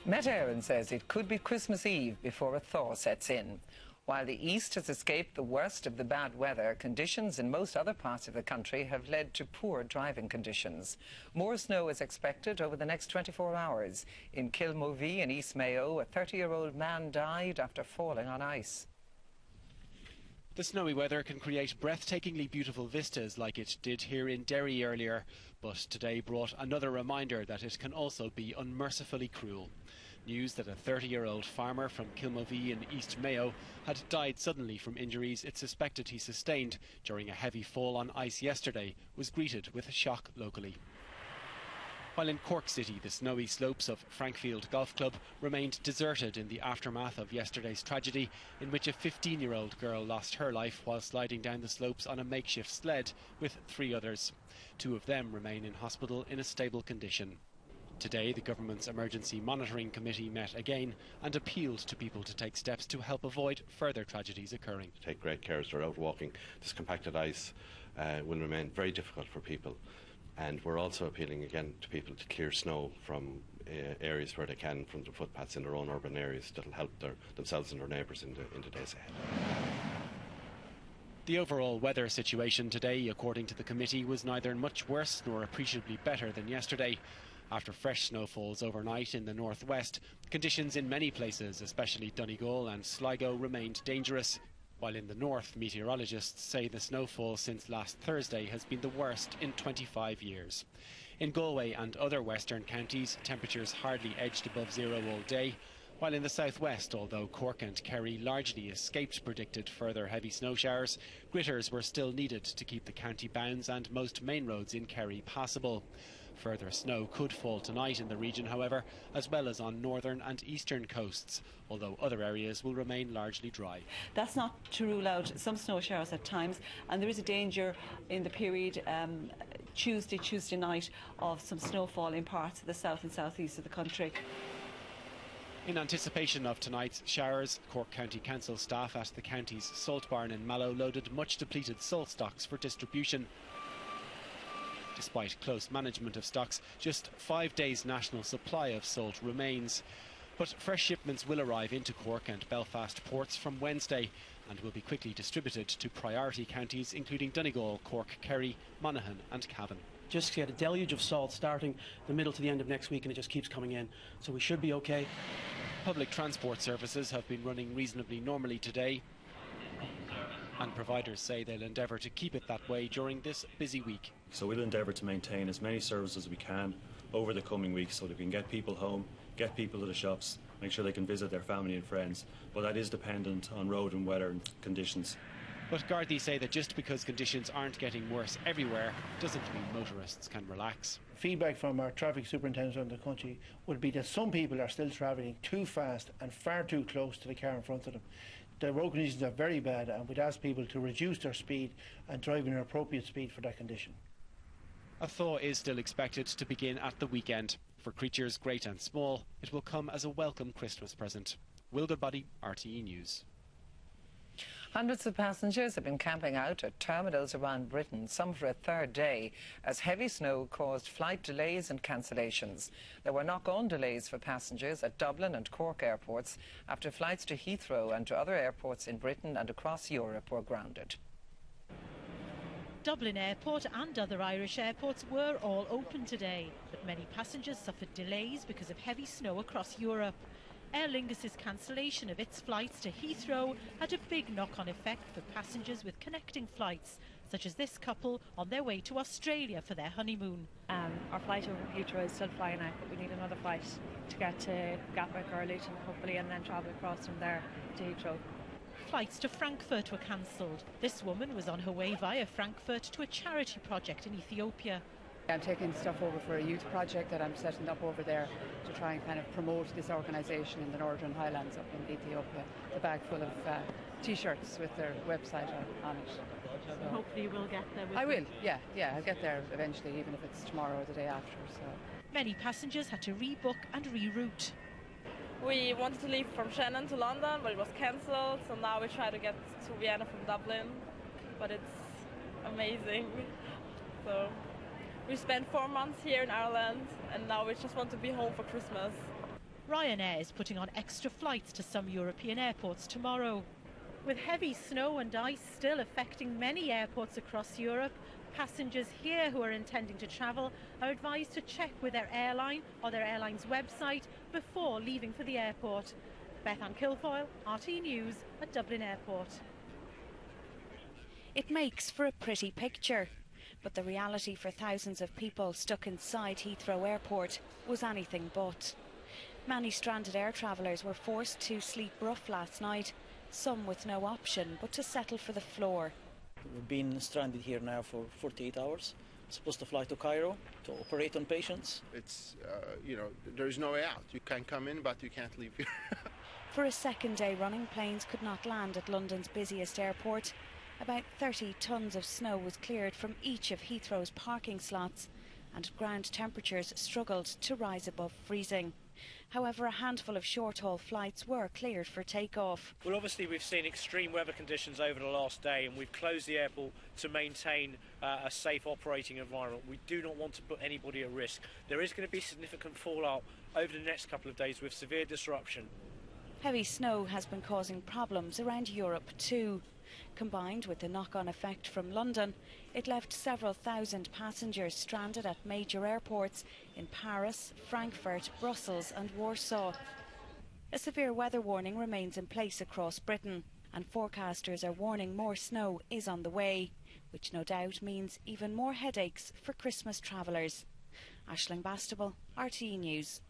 Met Éireann says it could be Christmas Eve before a thaw sets in. While the east has escaped the worst of the bad weather, conditions in most other parts of the country have led to poor driving conditions. More snow is expected over the next 24 hours. In Kilmovee in East Mayo, a 30-year-old man died after falling on ice. The snowy weather can create breathtakingly beautiful vistas like it did here in Derry earlier, but today brought another reminder that it can also be unmercifully cruel. News that a 30-year-old farmer from Kilmovee in East Mayo had died suddenly from injuries it suspected he sustained during a heavy fall on ice yesterday was greeted with a shock locally. While in Cork City, the snowy slopes of Frankfield Golf Club remained deserted in the aftermath of yesterday's tragedy, in which a 15-year-old girl lost her life while sliding down the slopes on a makeshift sled with 3 others. 2 of them remain in hospital in a stable condition. Today, the government's Emergency Monitoring Committee met again and appealed to people to take steps to help avoid further tragedies occurring. Take great care as they're out walking. This compacted ice will remain very difficult for people. And we're also appealing again to people to clear snow from areas where they can, from the footpaths in their own urban areas. That'll help themselves and their neighbours in the days ahead. The overall weather situation today, according to the committee, was neither much worse nor appreciably better than yesterday. After fresh snowfalls overnight in the northwest, conditions in many places, especially Donegal and Sligo, remained dangerous. While in the north, meteorologists say the snowfall since last Thursday has been the worst in 25 years. In Galway and other western counties, temperatures hardly edged above 0 all day, while in the southwest, although Cork and Kerry largely escaped predicted further heavy snow showers, gritters were still needed to keep the county bounds and most main roads in Kerry passable. Further snow could fall tonight in the region, however, as well as on northern and eastern coasts, although other areas will remain largely dry. That's not to rule out some snow showers at times, and there is a danger in the period Tuesday night of some snowfall in parts of the south and southeast of the country. In anticipation of tonight's showers, Cork County Council staff at the county's salt barn in Mallow loaded much depleted salt stocks for distribution. Despite close management of stocks, just 5 days' national supply of salt remains. But fresh shipments will arrive into Cork and Belfast ports from Wednesday and will be quickly distributed to priority counties including Donegal, Cork, Kerry, Monaghan and Cavan. Just get a deluge of salt starting the middle to the end of next week, and it just keeps coming in, so we should be okay. Public transport services have been running reasonably normally today, and providers say they'll endeavour to keep it that way during this busy week. So we'll endeavour to maintain as many services as we can over the coming weeks so that we can get people home, get people to the shops, make sure they can visit their family and friends. But that is dependent on road and weather conditions. But Gardaí say that just because conditions aren't getting worse everywhere doesn't mean motorists can relax. Feedback from our traffic superintendents around the country would be that some people are still travelling too fast and far too close to the car in front of them. The road conditions are very bad, and we'd ask people to reduce their speed and drive in an appropriate speed for that condition. A thaw is still expected to begin at the weekend. For creatures great and small, it will come as a welcome Christmas present. Will Goodbody, RTE News. Hundreds of passengers have been camping out at terminals around Britain, some for a 3rd day, as heavy snow caused flight delays and cancellations. There were knock-on delays for passengers at Dublin and Cork airports after flights to Heathrow and to other airports in Britain and across Europe were grounded. Dublin Airport and other Irish airports were all open today, but many passengers suffered delays because of heavy snow across Europe. Aer Lingus' cancellation of its flights to Heathrow had a big knock-on effect for passengers with connecting flights, such as this couple on their way to Australia for their honeymoon. Our flight over Heathrow is still flying out, but we need another flight to get to Gatwick or Luton, hopefully, and then travel across from there to Heathrow. Flights to Frankfurt were cancelled. This woman was on her way via Frankfurt to a charity project in Ethiopia. I'm taking stuff over for a youth project that I'm setting up over there to try and kind of promote this organisation in the Northern Highlands up in Ethiopia. A bag full of T-shirts with their website on it. So hopefully you will get there. I will, yeah, I'll get there eventually, even if it's tomorrow or the day after. So many passengers had to rebook and reroute. We wanted to leave from Shannon to London, but it was cancelled, so now we try to get to Vienna from Dublin, but it's amazing. So we spent 4 months here in Ireland, and now we just want to be home for Christmas. Ryanair is putting on extra flights to some European airports tomorrow. With heavy snow and ice still affecting many airports across Europe, passengers here who are intending to travel are advised to check with their airline or their airline's website before leaving for the airport. Beth Ann Kilfoyle, RTE News at Dublin Airport. It makes for a pretty picture, but the reality for thousands of people stuck inside Heathrow Airport was anything but. Many stranded air travellers were forced to sleep rough last night, some with no option but to settle for the floor. We've been stranded here now for 48 hours. Supposed to fly to Cairo to operate on patients. It's, there's no way out. You can come in, but you can't leave here. For a second day running, planes could not land at London's busiest airport. About 30 tonnes of snow was cleared from each of Heathrow's parking slots, and ground temperatures struggled to rise above freezing. However, a handful of short-haul flights were cleared for takeoff. Well, obviously we've seen extreme weather conditions over the last day, and we've closed the airport to maintain a safe operating environment. We do not want to put anybody at risk. There is going to be significant fallout over the next couple of days with severe disruption. Heavy snow has been causing problems around Europe too. Combined with the knock-on effect from London, it left several thousand passengers stranded at major airports in Paris, Frankfurt, Brussels and Warsaw. A severe weather warning remains in place across Britain, and forecasters are warning more snow is on the way, which no doubt means even more headaches for Christmas travellers. Aisling Bastable, RTE News.